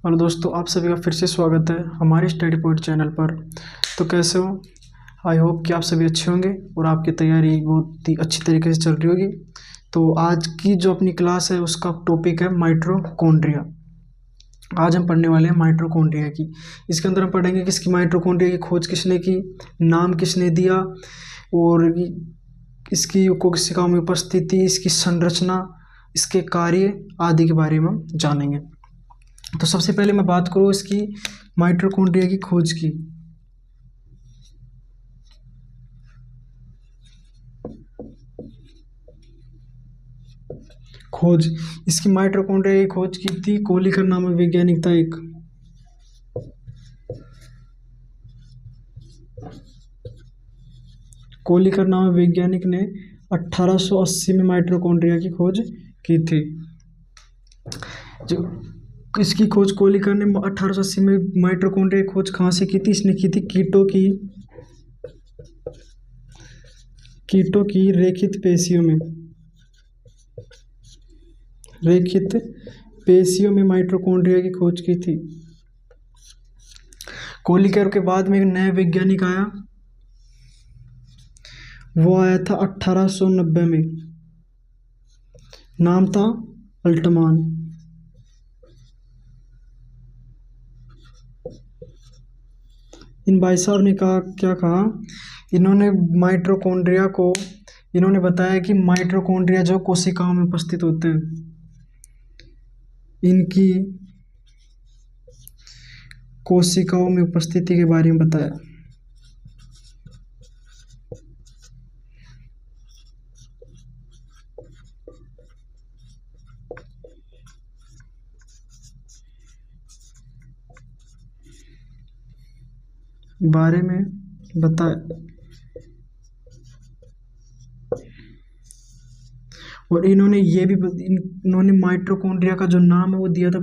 Hello दोस्तों, आप सभी का फिर से स्वागत है हमारे स्टडी पॉइंट चैनल पर। तो कैसे हो? आई होप कि आप सभी अच्छे होंगे और आपकी तैयारी बहुत ही अच्छी तरीके से चल रही होगी। तो आज की जो अपनी क्लास है उसका टॉपिक है माइटोकॉन्ड्रिया। आज हम पढ़ने वाले हैं माइटोकॉन्ड्रिया की। इसके अंदर हम पढ़ेंगे कि इसकी माइटोकॉन्ड्रिया की खोज किसने की, नाम किसने दिया, और इसकी कोशिकाओं में उपस्थिति, इसकी संरचना, इसके कार्य आदि के बारे में हम जानेंगे। तो सबसे पहले मैं बात करूँ इसकी माइटोकॉन्ड्रिया की खोज की। खोज इसकी माइटोकॉन्ड्रिया की खोज की थी कोहलिकर नामक वैज्ञानिक था एक। कोहलिकर नामक वैज्ञानिक ने 1880 में माइटोकॉन्ड्रिया की खोज की थी। जो इसकी खोज कोहलिकर ने 1880 में माइटोकॉन्ड्रिया की खोज कहाँ से की थी? इसने की थी कीटों की रेखित पेशियों में माइटोकॉन्ड्रिया की खोज की थी। कोहलिकर के बाद में एक नया वैज्ञानिक आया, वो आया था 1890 में, नाम था अल्टमान। इन भाई साहब ने क्या कहा? इन्होंने बताया कि माइटोकॉन्ड्रिया जो कोशिकाओं में उपस्थित होते हैं, इनकी कोशिकाओं में उपस्थिति के बारे में बताया। बारे में बताया और इन्होंने माइटोकॉन्ड्रिया का जो नाम है वो दिया था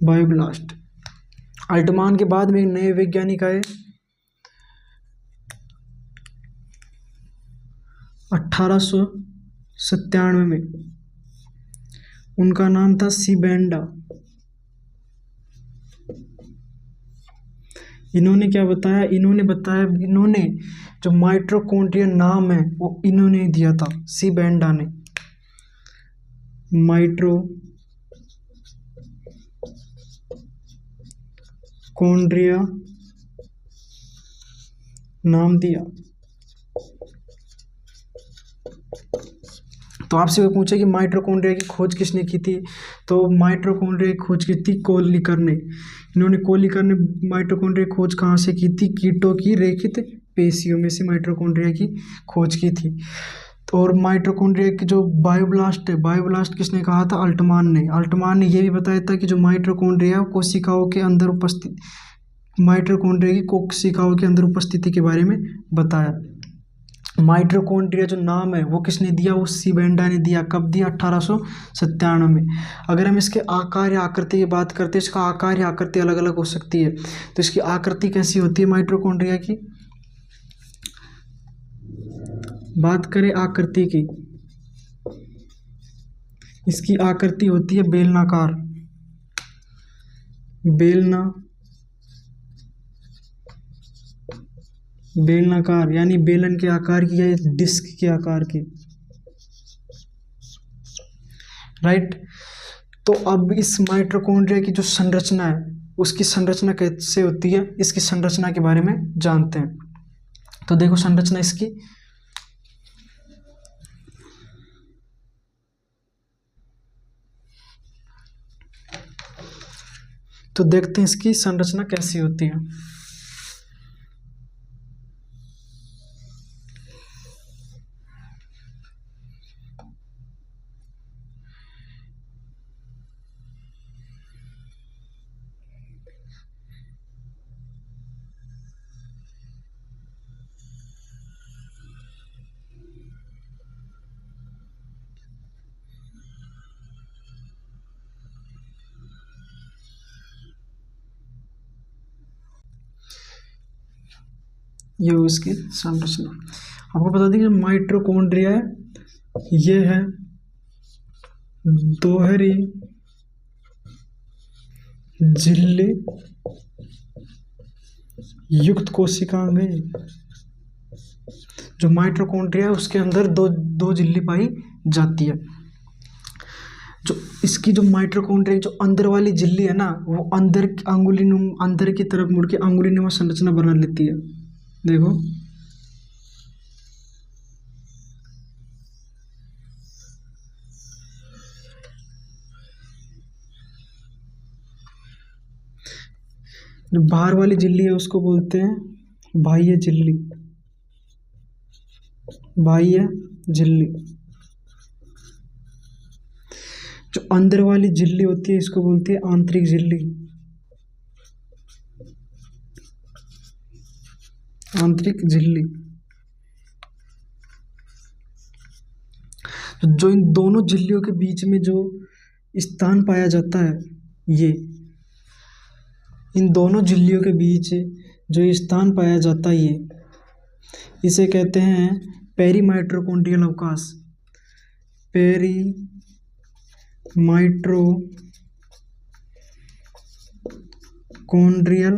बायोब्लास्ट। अल्टमान के बाद में एक नए वैज्ञानिक आए 1897 में, उनका नाम था सीबेंडा। इन्होंने क्या बताया? इन्होंने जो माइटोकॉन्ड्रिया नाम है वो इन्होंने दिया था, सीबेंडा ने माइटोकॉन्ड्रिया नाम दिया। तो आपसे वो पूछे कि माइटोकॉन्ड्रिया की खोज किसने की थी, तो माइटोकॉन्ड्रिया की खोज की थी कोहलिकर ने। कोहलिकर ने माइटोकॉन्ड्रिया की खोज कहाँ से की थी? कीटों की रेखित पेशियों में से माइटोकॉन्ड्रिया की खोज की थी। तो और माइटोकॉन्ड्रिया की जो बायोब्लास्ट किसने कहा था? अल्टमान ने ये भी बताया था कि जो माइटोकॉन्ड्रिया कोशिकाओं के अंदर उपस्थिति के बारे में बताया। माइटोकॉन्ड्रिया जो नाम है वो किसने दिया? वो सीबेंडा ने दिया। कब दिया? 1897 में। अगर हम इसके आकार या आकृति की बात करते हैं, इसका आकार या आकृति अलग अलग हो सकती है। तो इसकी आकृति कैसी होती है माइटोकॉन्ड्रिया की? बात करें आकृति की, इसकी आकृति होती है बेलनाकार, यानी बेलन के आकार की या डिस्क के आकार की। राइट। तो अब इस माइटोकॉन्ड्रिया की जो संरचना है उसकी संरचना कैसे होती है, इसकी संरचना के बारे में जानते हैं। तो देखो संरचना इसकी, तो देखते हैं इसकी संरचना कैसी होती है। ये उसकी संरचना। आपको बता दें कि माइटोकॉन्ड्रिया है ये है दोहरी झिल्ली युक्त कोशिकांग है। जो माइटोकॉन्ड्रिया है उसके अंदर दो झिल्ली पाई जाती है। जो इसकी जो माइटोकॉन्ड्रिया जो अंदर वाली झिल्ली है ना, वो अंदर की तरफ मुड़ के अंगुलीनुमा संरचना बना लेती है। देखो जो बाहर वाली झिल्ली है उसको बोलते हैं बाह्य झिल्ली। बाह्य झिल्ली। जो अंदर वाली झिल्ली होती है इसको बोलते हैं आंतरिक झिल्ली। आंतरिक झिल्ली। जो इन दोनों झिल्लियों के बीच में जो स्थान पाया जाता है, ये इन दोनों झिल्लियों के बीच जो स्थान पाया जाता है ये इसे कहते हैं पेरीमाइटोकॉन्ड्रियल अवकाश। पेरीमाइटोकॉन्ड्रियल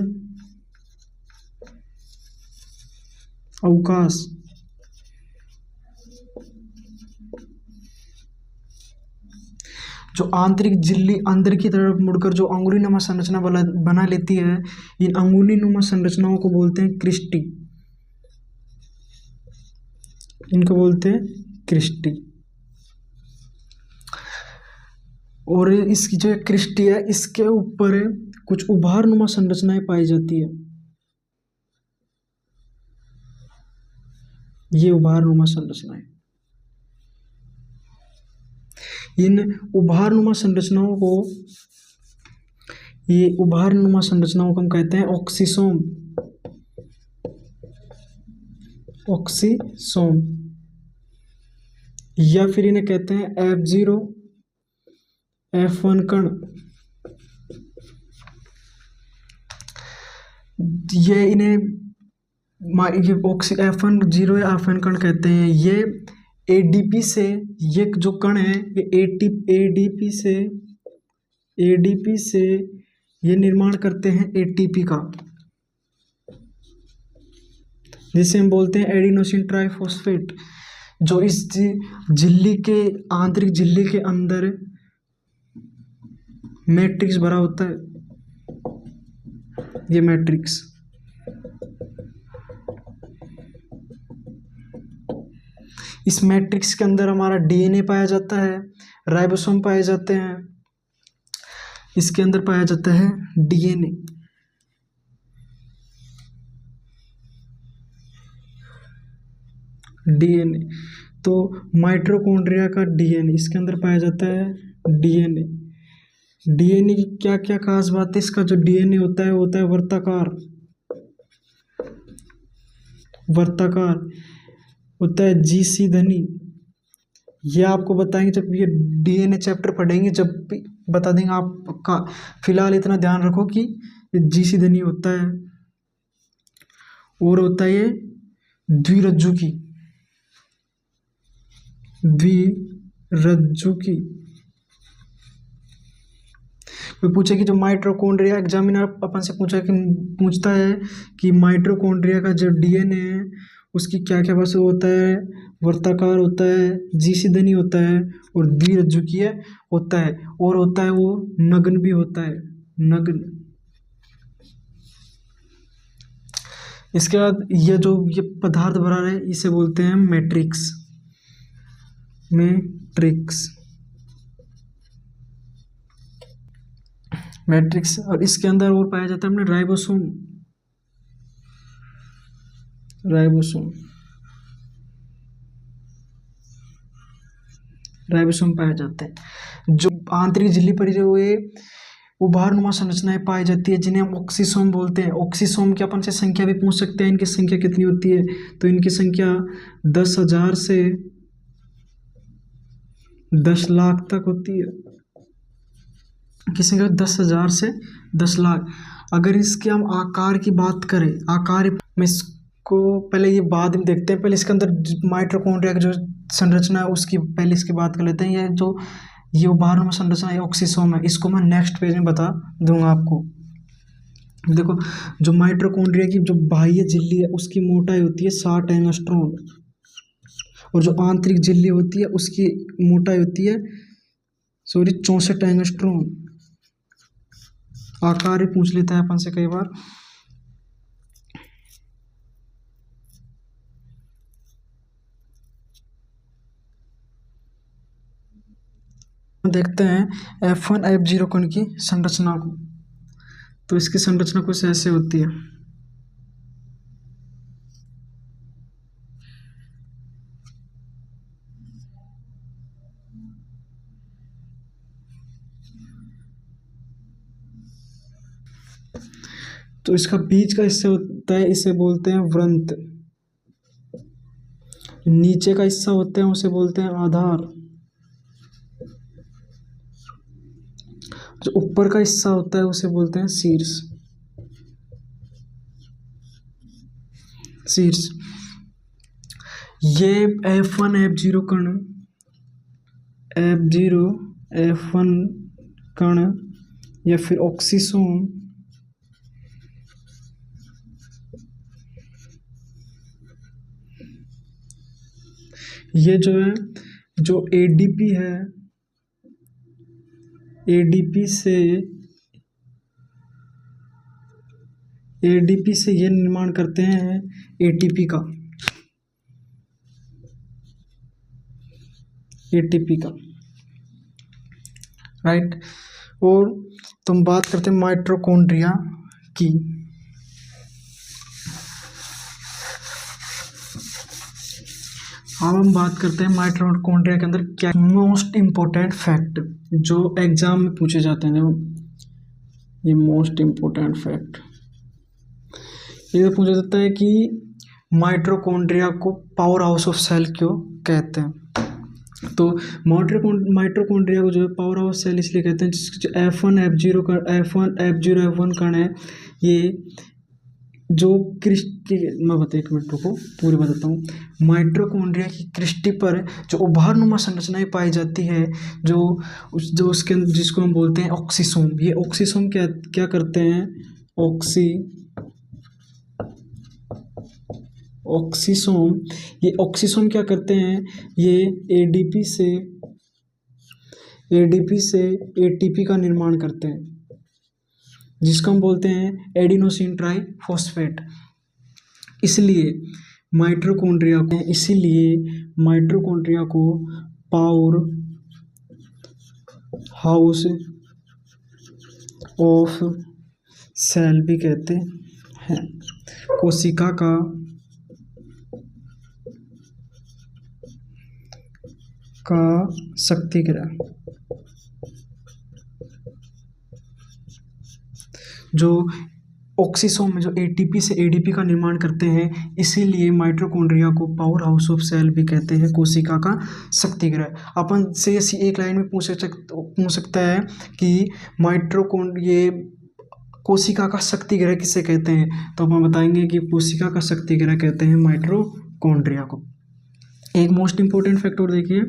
अवकाश। जो आंतरिक झिल्ली अंदर की तरफ मुड़कर जो अंगुलीनुमा संरचना बना लेती है, इन अंगुलीनुमा संरचनाओं को बोलते हैं क्रिस्टी। इनको बोलते हैं क्रिस्टी। और इसकी जो क्रिस्टी है इसके ऊपर कुछ उभारनुमा संरचनाएं पाई जाती है। ये उभारनुमा संरचनाएं, इन उभारनुमा संरचनाओं को हम कहते हैं ऑक्सीसोम। ऑक्सीसोम या फिर इन्हें कहते हैं F0 F1 कण। ये इन्हें F10 या F1 कण कहते हैं। ये एडीपी से, ये जो कण है ये एडीपी से ये निर्माण करते हैं एटीपी का, जिसे हम बोलते हैं एडिनोसिन ट्राइफॉस्फेट। जो इस झिल्ली के आंतरिक झिल्ली के अंदर मैट्रिक्स भरा होता है, ये मैट्रिक्स। इस मैट्रिक्स के अंदर हमारा डीएनए पाया जाता है, राइबोसोम पाए जाते हैं। इसके अंदर पाया जाता है डीएनए। डीएनए तो माइटोकॉन्ड्रिया का डीएनए, इसके अंदर पाया जाता है डीएनए। डीएनए की क्या क्या खास बात है? इसका जो डीएनए होता है वो होता है वर्ताकार होता है, जीसी धनी। ये आपको बताएंगे जब ये डीएनए चैप्टर पढ़ेंगे, जब भी बता देंगे आपका। फिलहाल इतना ध्यान रखो कि जीसी धनी होता है और होता है ये द्विरज्जुकी। कोई पूछे कि जो माइटोकॉन्ड्रिया, एग्जामिनर अपन से पूछता है कि माइटोकॉन्ड्रिया का जो डीएनए है उसकी क्या क्या वस्तु होता है? वर्ताकार होता है, जीसीधनी होता है और द्विरज्जुकीय होता है, और होता है वो नग्न भी होता है, नग्न। इसके बाद ये पदार्थ भरा है इसे बोलते हैं मैट्रिक्स। मैट्रिक्स। और इसके अंदर और पाया जाता है हमने राइबोसोम पाया जाता है। जो आंतरिक झिल्ली पर जो ये उभारनुमा संरचनाएं पाई जाती है जिन्हें हम ऑक्सीसोम बोलते हैं। ऑक्सीसोम की अपन से संख्या भी पूछ सकते हैं, इनकी संख्या कितनी होती है? तो इनकी संख्या 10,000 से 10 लाख तक होती है। किसी का 10,000 से 10 लाख। अगर इसके हम आकार की बात करें, आकार में को पहले ये बाद में देखते हैं। पहले इसके अंदर माइटोकॉन्ड्रिया की जो संरचना है उसकी पहले इसकी बात कर लेते हैं। ये उभारनुमा संरचना है, ऑक्सीसोम है, इसको मैं नेक्स्ट पेज में बता दूंगा आपको। देखो, जो माइटोकॉन्ड्रिया की जो बाह्य झिल्ली है उसकी मोटाई होती है 60 एंगस्ट्रॉम, और जो आंतरिक झिल्ली होती है उसकी मोटाई होती है 64 एंगस्ट्रॉम। आकार ही पूछ लेता है अपन से कई बार। देखते हैं F1 F0 कण की संरचना को। तो इसकी संरचना कुछ ऐसे होती है। तो इसका बीच का हिस्सा होता है, इसे बोलते हैं व्रंत। नीचे का हिस्सा होते हैं उसे बोलते हैं आधार। जो ऊपर का हिस्सा होता है उसे बोलते हैं शीर्ष। ये F1 F0 कण, F1 कण या फिर ऑक्सीसोम ये जो है, जो ADP है, ADP से ये निर्माण करते हैं ATP का, राइट। और तुम बात करते हैं माइटोकॉन्ड्रिया की। अब हम बात करते हैं माइटोकॉन्ड्रिया के अंदर क्या मोस्ट इम्पोर्टेंट फैक्ट जो एग्जाम में पूछे जाते हैं। ये मोस्ट इम्पोर्टेंट फैक्ट ये पूछा जाता है कि माइटोकॉन्ड्रिया को पावर हाउस ऑफ सेल क्यों कहते हैं। तो माइटोकॉन्ड्रिया को जो है पावर हाउस सेल इसलिए कहते हैं जिसके F1 F0 कण है, ये जो क्रिस्टी, मैं बता एक मिनट को पूरी बताता हूँ। माइटोकॉन्ड्रिया की क्रिस्टी पर जो उभारनुमा संरचनाएं पाई जाती है, जो उसके जिसको हम बोलते हैं ऑक्सीसोम। ये ऑक्सीसोम क्या करते हैं, ऑक्सीसोम क्या करते हैं, ये एडीपी से एटीपी का निर्माण करते हैं, जिसको हम बोलते हैं एडिनोसिन ट्राइफॉस्फेट। इसीलिए माइटोकॉन्ड्रिया को पावर हाउस ऑफ सेल भी कहते हैं। कोशिका का शक्तिगृह। जो ऑक्सीसोम में जो एटीपी से एडीपी का निर्माण करते हैं, इसीलिए माइटोकॉन्ड्रिया को पावर हाउस ऑफ सेल भी कहते हैं, कोशिका का शक्तिगृह। अपन से ऐसी एक लाइन में पूछ सकता है कि ये कोशिका का शक्तिगृह किसे कहते हैं, तो हम बताएंगे कि कोशिका का शक्तिगृह कहते हैं माइटोकॉन्ड्रिया को। एक मोस्ट इंपॉर्टेंट फैक्टर देखिए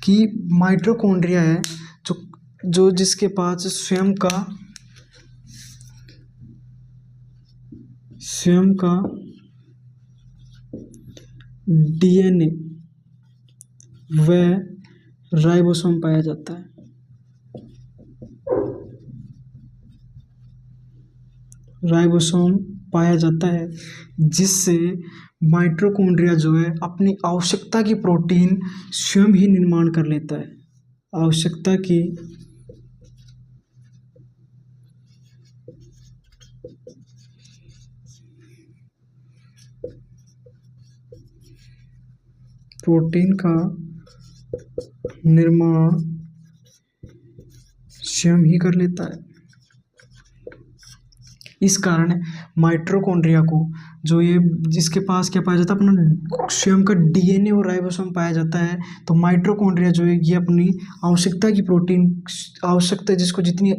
कि माइटोकॉन्ड्रिया है जो जिसके पास स्वयं का DNA व राइबोसोम पाया जाता है। जिससे माइटोकॉन्ड्रिया जो है अपनी आवश्यकता की प्रोटीन स्वयं ही निर्माण कर लेता है। आवश्यकता की प्रोटीन का निर्माण स्वयं ही कर लेता है। इस कारण माइटोकॉन्ड्रिया को जो ये जिसके पास क्या पाया जाता है, अपना स्वयं का डीएनए और राइबोसोम पाया जाता है। तो माइटोकॉन्ड्रिया जो है ये अपनी आवश्यकता की प्रोटीन आवश्यकता, जिसको जितनी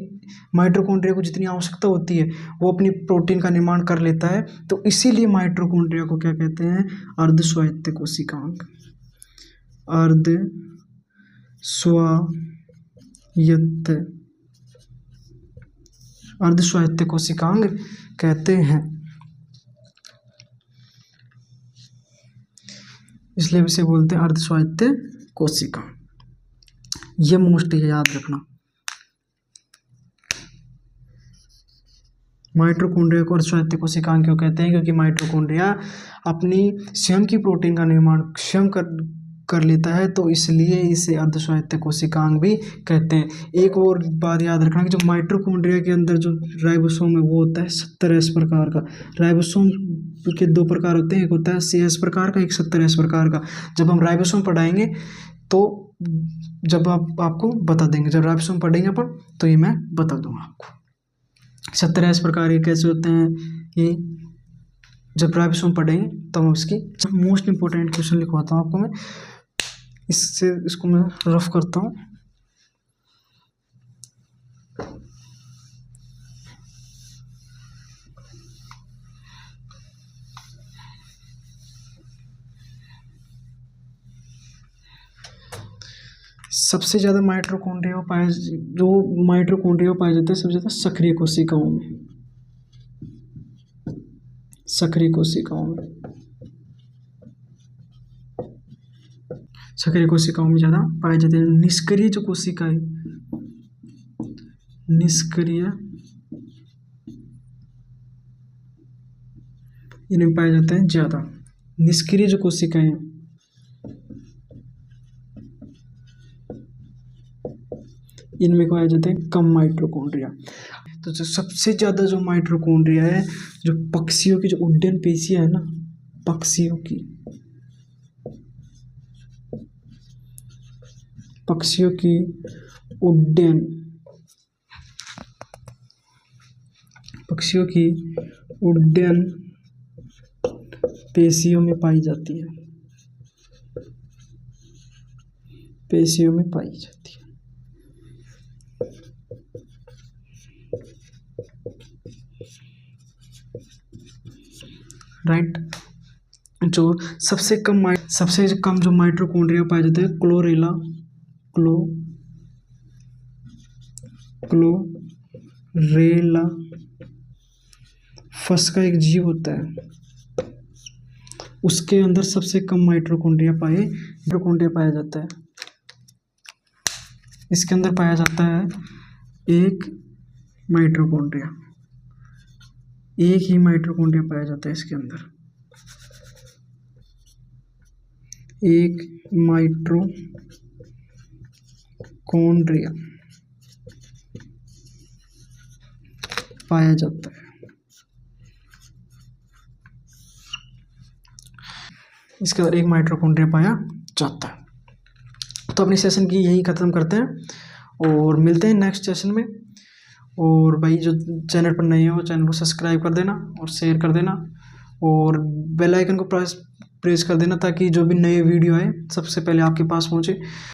माइटोकॉन्ड्रिया को जितनी आवश्यकता होती है वो अपनी प्रोटीन का निर्माण कर लेता है। तो इसीलिए माइटोकॉन्ड्रिया को क्या कहते हैं, अर्धस्वायत्त कोशिकांग, अर्धस्वायत्त कोशिकांग कहते हैं। इसलिए इसे बोलते हैं अर्धस्वायत्त कोशिका। ये मोस्ट याद रखना। माइटोकॉन्ड्रिया को अर्धस्वायत्त कोशिकांग क्यों कहते हैं, क्योंकि माइटोकॉन्ड्रिया अपनी स्वयं की प्रोटीन का निर्माण स्वयं कर लेता है, तो इसलिए इसे अर्धस्वायत्त कोशिकांग भी कहते हैं। एक और बात याद रखना कि जो माइटोकॉन्ड्रिया के अंदर जो राइबोसोम है वो होता है 70S प्रकार का। राइबोसोम के दो प्रकार होते हैं, एक होता है 80S प्रकार का, एक 70S प्रकार का। जब हम राइबोसोम पढ़ाएंगे तो जब आपको बता देंगे, जब राइबोसोम पढ़ेंगे अपन तो ये मैं बता दूंगा आपको 70S प्रकार के कैसे होते हैं। ये जब राइबोसोम पढ़ेंगे तो हम इसकी मोस्ट इंपॉर्टेंट क्वेश्चन लिखवाता हूँ आपको मैं। इसको मैं रफ करता हूँ। सबसे ज़्यादा माइटोकॉन्ड्रिया पाए जाते हैं सबसे ज़्यादा सक्रिय कोशिकाओं में। सक्रिय कोशिकाओं में ज़्यादा पाए जाते हैं। निष्क्रिय जो कोशिका है, इनमें पाए जाते हैं ज़्यादा। निष्क्रिय जो कोशिकाएं हैं इनमें पाए जाते हैं कम माइटोकॉन्ड्रिया। तो जो सबसे ज़्यादा जो माइटोकॉन्ड्रिया है, जो पक्षियों की जो उड्डयन पेशियां है ना, पक्षियों की उड्डयन पेशियों में पाई जाती है। राइट। जो सबसे कम जो माइटोकॉन्ड्रिया पाए जाते हैं क्लोरेला फस का एक जीव होता है, उसके अंदर सबसे कम माइटोकॉन्ड्रिया पाया जाता है। इसके अंदर पाया जाता है एक ही माइटोकॉन्ड्रिया पाया जाता है। इसके अंदर एक माइटोकॉन्ड्रिया पाया जाता है। इसके अंदर एक माइटोकॉन्ड्रिया पाया जाता है। तो अपने सेशन की यही ख़त्म करते हैं और मिलते हैं नेक्स्ट सेशन में। और भाई जो चैनल पर नए हो चैनल को सब्सक्राइब कर देना और शेयर कर देना और बेल आइकन को प्रेस कर देना ताकि जो भी नए वीडियो आए सबसे पहले आपके पास पहुँचे।